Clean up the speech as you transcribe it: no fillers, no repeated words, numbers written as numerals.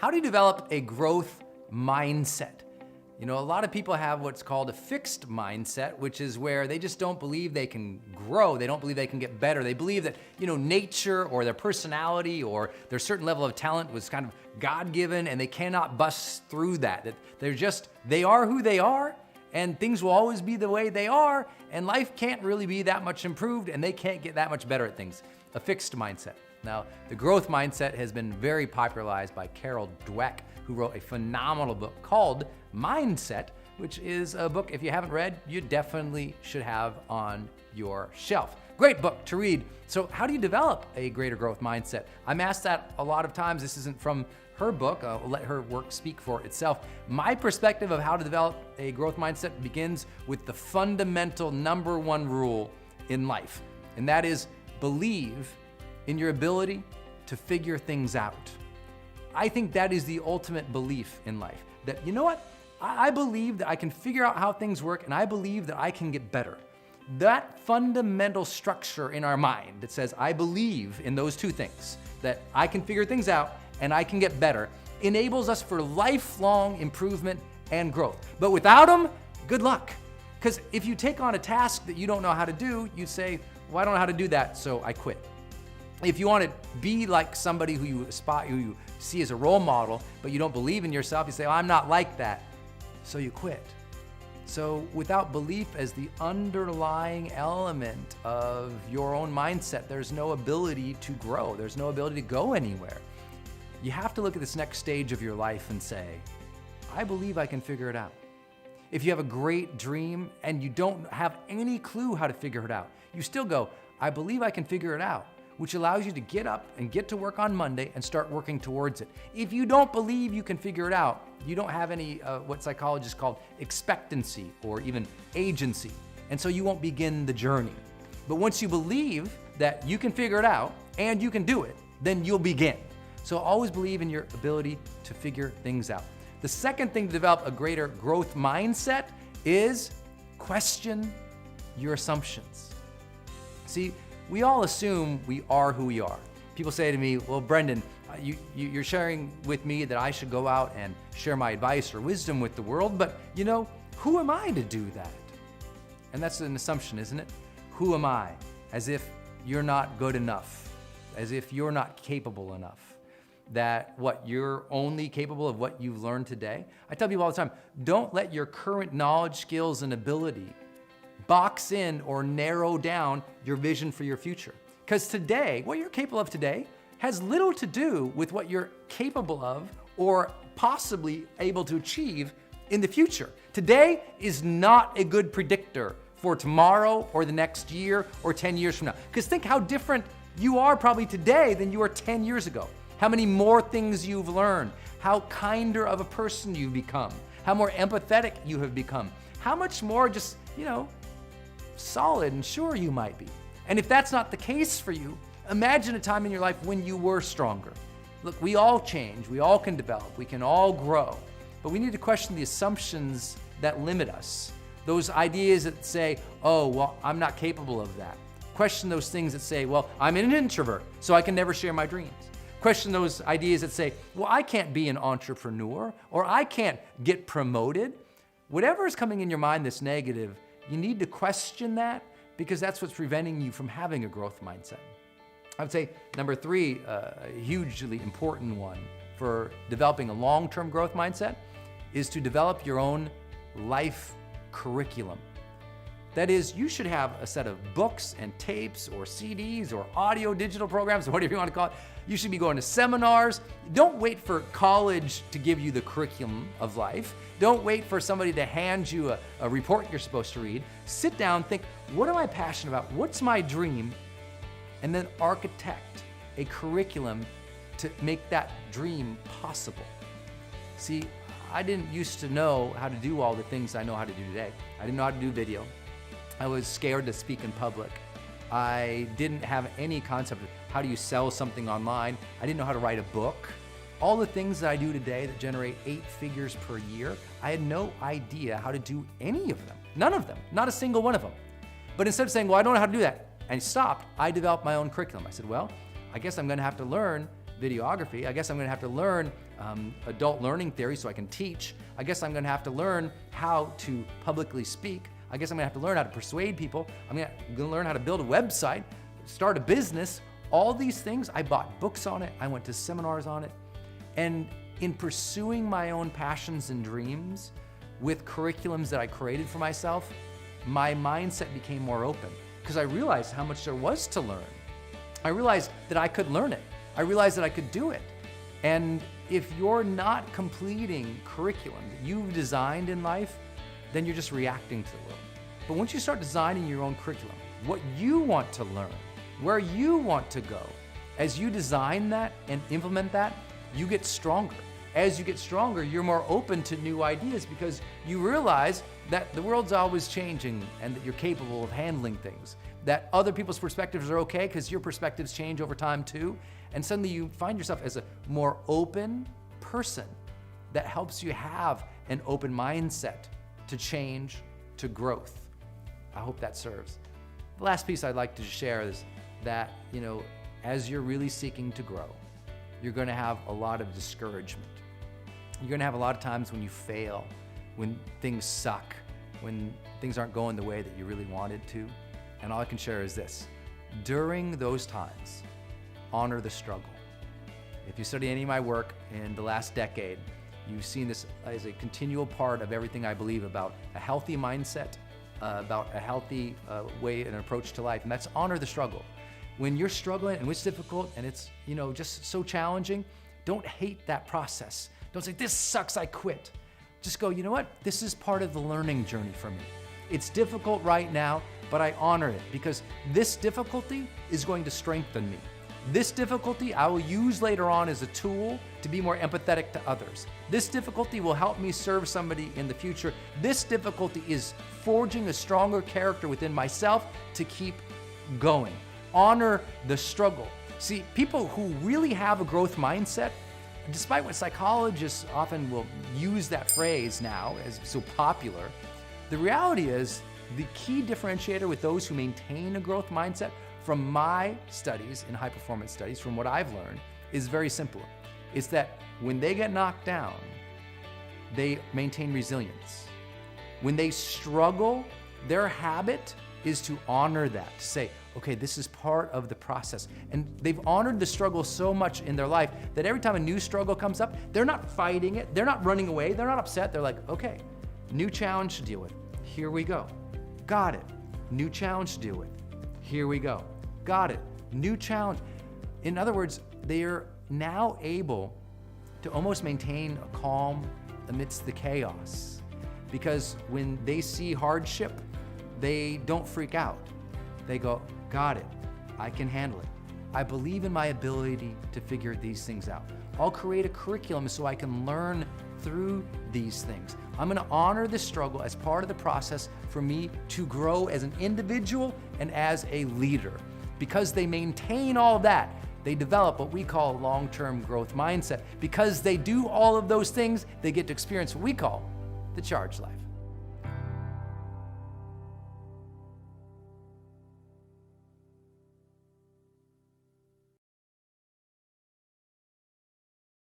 How do you develop a growth mindset? You know, a lot of people have what's called a fixed mindset, which is where they just don't believe they can grow. They don't believe they can get better. They believe that, nature or their personality or their certain level of talent was kind of God-given and they cannot bust through that. That they are who they are and things will always be the way they are and life can't really be that much improved and they can't get that much better at things. A fixed mindset. Now, the growth mindset has been very popularized by Carol Dweck, who wrote a phenomenal book called Mindset, which is a book, if you haven't read, you definitely should have on your shelf. Great book to read. So how do you develop a greater growth mindset? I'm asked that a lot of times. This isn't from her book. I'll let her work speak for itself. My perspective of how to develop a growth mindset begins with the fundamental number one rule in life, and that is believe in your ability to figure things out. I think that is the ultimate belief in life. That, you know what? I believe that I can figure out how things work and I believe that I can get better. That fundamental structure in our mind that says, I believe in those two things, that I can figure things out and I can get better, enables us for lifelong improvement and growth. But without them, good luck. Because if you take on a task that you don't know how to do, you say, well, I don't know how to do that, so I quit. If you want to be like somebody who you see as a role model, but you don't believe in yourself, you say, oh, I'm not like that, so you quit. So without belief as the underlying element of your own mindset, there's no ability to grow. There's no ability to go anywhere. You have to look at this next stage of your life and say, I believe I can figure it out. If you have a great dream and you don't have any clue how to figure it out, you still go, I believe I can figure it out, which allows you to get up and get to work on Monday and start working towards it. If you don't believe you can figure it out, you don't have any what psychologists call expectancy or even agency, and so you won't begin the journey. But once you believe that you can figure it out and you can do it, then you'll begin. So always believe in your ability to figure things out. The second thing to develop a greater growth mindset is question your assumptions. See, we all assume we are who we are. People say to me, well, Brendon, you're sharing with me that I should go out and share my advice or wisdom with the world, but who am I to do that? And that's an assumption, isn't it? Who am I? As if you're not good enough, as if you're not capable enough, that you're only capable of what you've learned today. I tell people all the time, don't let your current knowledge, skills, and ability box in or narrow down your vision for your future. Because today, what you're capable of today has little to do with what you're capable of or possibly able to achieve in the future. Today is not a good predictor for tomorrow or the next year or 10 years from now. Because think how different you are probably today than you were 10 years ago. How many more things you've learned, how kinder of a person you've become, how more empathetic you have become, how much more just, solid and sure you might be. And if that's not the case for you, imagine a time in your life when you were stronger. Look, we all change, we all can develop, we can all grow, but we need to question the assumptions that limit us. Those ideas that say, oh, well, I'm not capable of that. Question those things that say, well, I'm an introvert, so I can never share my dreams. Question those ideas that say, well, I can't be an entrepreneur, or I can't get promoted. Whatever is coming in your mind that's negative, you need to question that because that's what's preventing you from having a growth mindset. I would say number three, a hugely important one for developing a long-term growth mindset is to develop your own life curriculum. That is, you should have a set of books and tapes or CDs or audio digital programs or whatever you want to call it. You should be going to seminars. Don't wait for college to give you the curriculum of life. Don't wait for somebody to hand you a report you're supposed to read. Sit down, think, what am I passionate about? What's my dream? And then architect a curriculum to make that dream possible. See, I didn't used to know how to do all the things I know how to do today. I didn't know how to do video. I was scared to speak in public. I didn't have any concept of how do you sell something online. I didn't know how to write a book. All the things that I do today that generate 8 figures per year, I had no idea how to do any of them. None of them, not a single one of them. But instead of saying, well, I don't know how to do that, and stopped, I developed my own curriculum. I said, well, I guess I'm gonna have to learn videography. I guess I'm gonna have to learn adult learning theory so I can teach. I guess I'm gonna have to learn how to publicly speak. I guess I'm gonna have to learn how to persuade people. I'm gonna learn how to build a website, start a business. All these things, I bought books on it, I went to seminars on it. And in pursuing my own passions and dreams with curriculums that I created for myself, my mindset became more open because I realized how much there was to learn. I realized that I could learn it. I realized that I could do it. And if you're not completing curriculum that you've designed in life, then you're just reacting to the world. But once you start designing your own curriculum, what you want to learn, where you want to go, as you design that and implement that, you get stronger. As you get stronger, you're more open to new ideas because you realize that the world's always changing and that you're capable of handling things, that other people's perspectives are okay because your perspectives change over time too. And suddenly you find yourself as a more open person that helps you have an open mindset to change, to growth. I hope that serves. The last piece I'd like to share is that, as you're really seeking to grow, you're going to have a lot of discouragement. You're going to have a lot of times when you fail, when things suck, when things aren't going the way that you really wanted to. And all I can share is this: during those times, honor the struggle. If you study any of my work in the last decade, you've seen this as a continual part of everything I believe about a healthy mindset, about a healthy way and approach to life, and that's honor the struggle. When you're struggling and it's difficult and it's just so challenging, don't hate that process. Don't say, this sucks, I quit. Just go, you know what? This is part of the learning journey for me. It's difficult right now, but I honor it because this difficulty is going to strengthen me. This difficulty I will use later on as a tool to be more empathetic to others. This difficulty will help me serve somebody in the future. This difficulty is forging a stronger character within myself to keep going. Honor the struggle. See, people who really have a growth mindset, despite what psychologists often will use that phrase now as so popular, the reality is the key differentiator with those who maintain a growth mindset from my studies in high performance studies, from what I've learned, is very simple. It's that when they get knocked down, they maintain resilience. When they struggle, their habit is to honor that, to say, okay, this is part of the process. And they've honored the struggle so much in their life that every time a new struggle comes up, they're not fighting it, they're not running away, they're not upset. They're like, okay, new challenge to deal with. Here we go. Got it. New challenge to deal with. Here we go. Got it. New challenge. In other words, they are now able to almost maintain a calm amidst the chaos, because when they see hardship, they don't freak out. They go, got it. I can handle it. I believe in my ability to figure these things out. I'll create a curriculum so I can learn through these things. I'm going to honor this struggle as part of the process for me to grow as an individual and as a leader. Because they maintain all that, they develop what we call a long-term growth mindset. Because they do all of those things, they get to experience what we call the charged life.